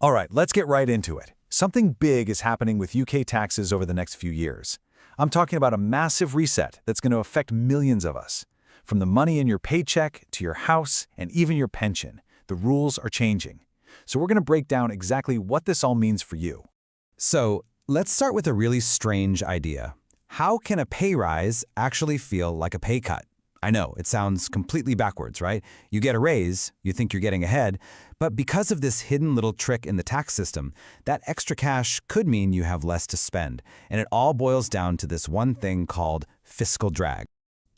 All right, let's get right into it. Something big is happening with UK taxes over the next few years. I'm talking about a massive reset that's going to affect millions of us. From the money in your paycheck to your house and even your pension, the rules are changing. So we're going to break down exactly what this all means for you. So let's start with a really strange idea. How can a pay rise actually feel like a pay cut? I know, it sounds completely backwards, right? You get a raise, you think you're getting ahead, but because of this hidden little trick in the tax system, that extra cash could mean you have less to spend, and it all boils down to this one thing called fiscal drag.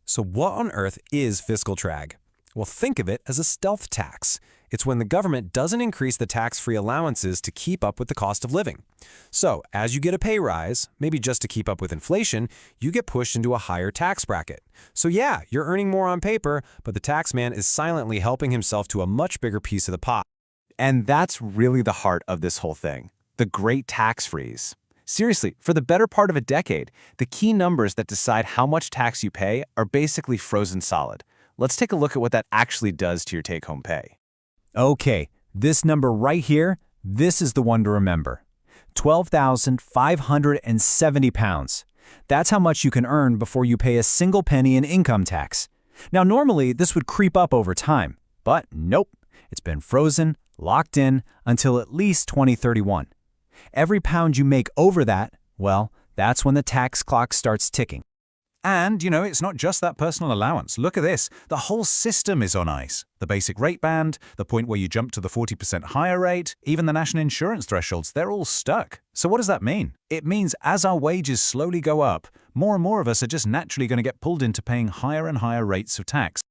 So what on earth is fiscal drag? Well, think of it as a stealth tax. It's when the government doesn't increase the tax-free allowances to keep up with the cost of living. So, as you get a pay rise, maybe just to keep up with inflation, you get pushed into a higher tax bracket. So yeah, you're earning more on paper, but the tax man is silently helping himself to a much bigger piece of the pot. And that's really the heart of this whole thing, the Great Tax Freeze. Seriously, for the better part of a decade, the key numbers that decide how much tax you pay are basically frozen solid. Let's take a look at what that actually does to your take-home pay. Okay, this number right here, this is the one to remember. £12,570. That's how much you can earn before you pay a single penny in income tax. Now, normally, this would creep up over time, but nope. It's been frozen, locked in, until at least 2031. Every pound you make over that, well, that's when the tax clock starts ticking. And, it's not just that personal allowance. Look at this. The whole system is on ice. The basic rate band, the point where you jump to the 40% higher rate, even the national insurance thresholds, they're all stuck. So what does that mean? It means as our wages slowly go up, more and more of us are just naturally going to get pulled into paying higher and higher rates of tax.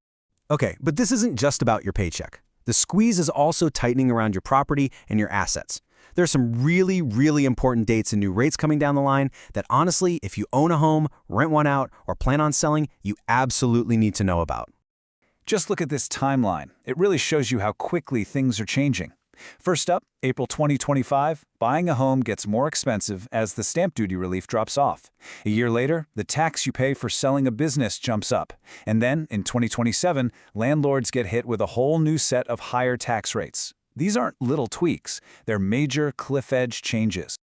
Okay, but this isn't just about your paycheck. The squeeze is also tightening around your property and your assets. There are some really, really important dates and new rates coming down the line that honestly, if you own a home, rent one out, or plan on selling, you absolutely need to know about. Just look at this timeline. It really shows you how quickly things are changing. First up, April 2025, buying a home gets more expensive as the stamp duty relief drops off. A year later, the tax you pay for selling a business jumps up. And then, in 2027, landlords get hit with a whole new set of higher tax rates. These aren't little tweaks, they're major cliff-edge changes.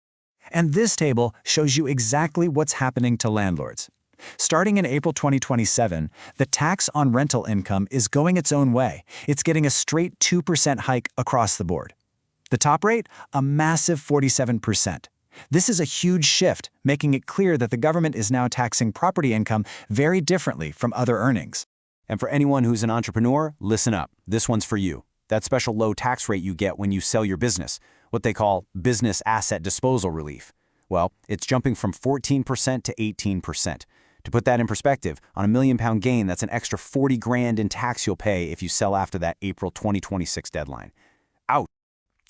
And this table shows you exactly what's happening to landlords. Starting in April 2027, the tax on rental income is going its own way. It's getting a straight 2% hike across the board. The top rate, a massive 47%. This is a huge shift, making it clear that the government is now taxing property income very differently from other earnings. And for anyone who's an entrepreneur, listen up. This one's for you. That special low tax rate you get when you sell your business, what they call business asset disposal relief. Well, it's jumping from 14% to 18%. To put that in perspective, on a £1 million gain, that's an extra 40 grand in tax you'll pay if you sell after that April 2026 deadline. Ouch.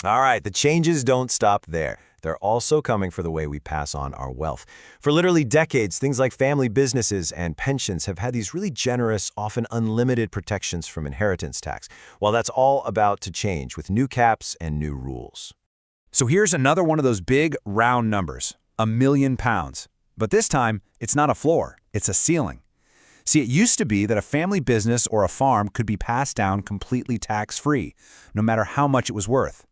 All right, the changes don't stop there. They're also coming for the way we pass on our wealth. For literally decades, things like family businesses and pensions have had these really generous, often unlimited protections from inheritance tax. Well, that's all about to change with new caps and new rules. So here's another one of those big, round numbers, £1 million. But this time, it's not a floor, it's a ceiling. See, it used to be that a family business or a farm could be passed down completely tax-free, no matter how much it was worth.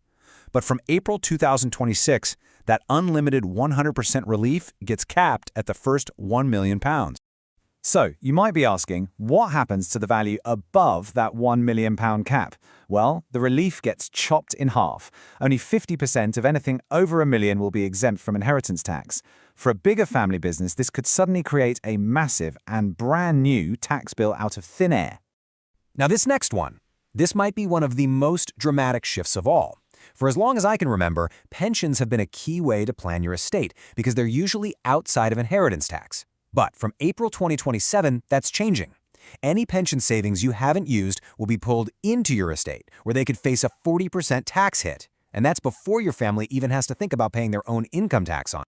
But from April 2026, that unlimited 100% relief gets capped at the first £1 million. So, you might be asking, what happens to the value above that £1 million cap? Well, the relief gets chopped in half. Only 50% of anything over $1 million will be exempt from inheritance tax. For a bigger family business, this could suddenly create a massive and brand new tax bill out of thin air. Now this next one, this might be one of the most dramatic shifts of all. For as long as I can remember, pensions have been a key way to plan your estate because they're usually outside of inheritance tax. But from April 2027, that's changing. Any pension savings you haven't used will be pulled into your estate, where they could face a 40% tax hit. And that's before your family even has to think about paying their own income tax on it.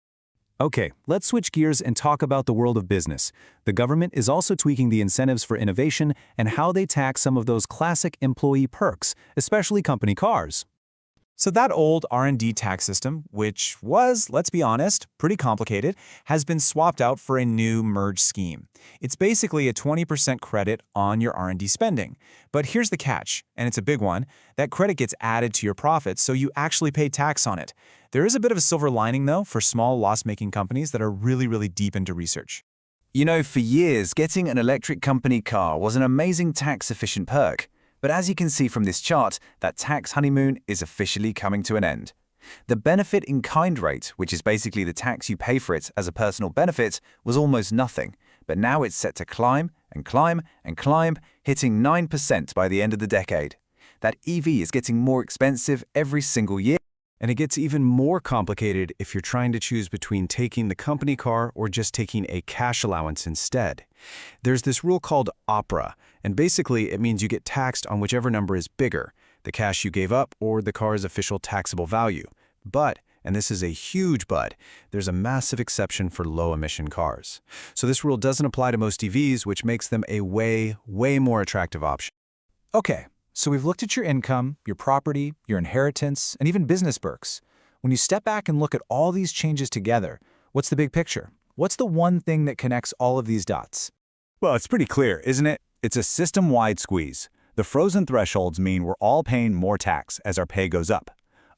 Okay, let's switch gears and talk about the world of business. The government is also tweaking the incentives for innovation and how they tax some of those classic employee perks, especially company cars. So that old R&D tax system, which was, let's be honest, pretty complicated, has been swapped out for a new merge scheme. It's basically a 20% credit on your R&D spending. But here's the catch, and it's a big one. That credit gets added to your profits, so you actually pay tax on it. There is a bit of a silver lining, though, for small loss-making companies that are really deep into research. You know, for years, getting an electric company car was an amazing tax-efficient perk. But as you can see from this chart, that tax honeymoon is officially coming to an end. The benefit in kind rate, which is basically the tax you pay for it as a personal benefit, was almost nothing. But now it's set to climb and climb and climb, hitting 9% by the end of the decade. That EV is getting more expensive every single year. And it gets even more complicated if you're trying to choose between taking the company car or just taking a cash allowance instead. There's this rule called OPRA, and basically it means you get taxed on whichever number is bigger, the cash you gave up or the car's official taxable value. But, and this is a huge but, there's a massive exception for low-emission cars. So this rule doesn't apply to most EVs, which makes them a way more attractive option. Okay, so we've looked at your income, your property, your inheritance, and even business perks. When you step back and look at all these changes together, what's the big picture? What's the one thing that connects all of these dots? Well, it's pretty clear, isn't it? It's a system-wide squeeze. The frozen thresholds mean we're all paying more tax as our pay goes up.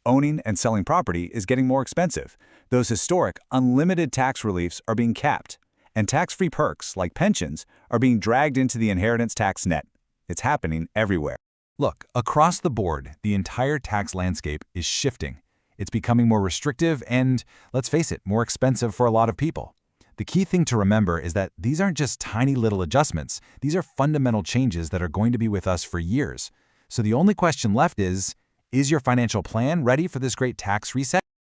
Owning and selling property is getting more expensive. Those historic, unlimited tax reliefs are being capped. And tax-free perks, like pensions, are being dragged into the inheritance tax net. It's happening everywhere. Look, across the board, the entire tax landscape is shifting. It's becoming more restrictive and, let's face it, more expensive for a lot of people. The key thing to remember is that these aren't just tiny little adjustments. These are fundamental changes that are going to be with us for years. So the only question left is your financial plan ready for this great tax reset?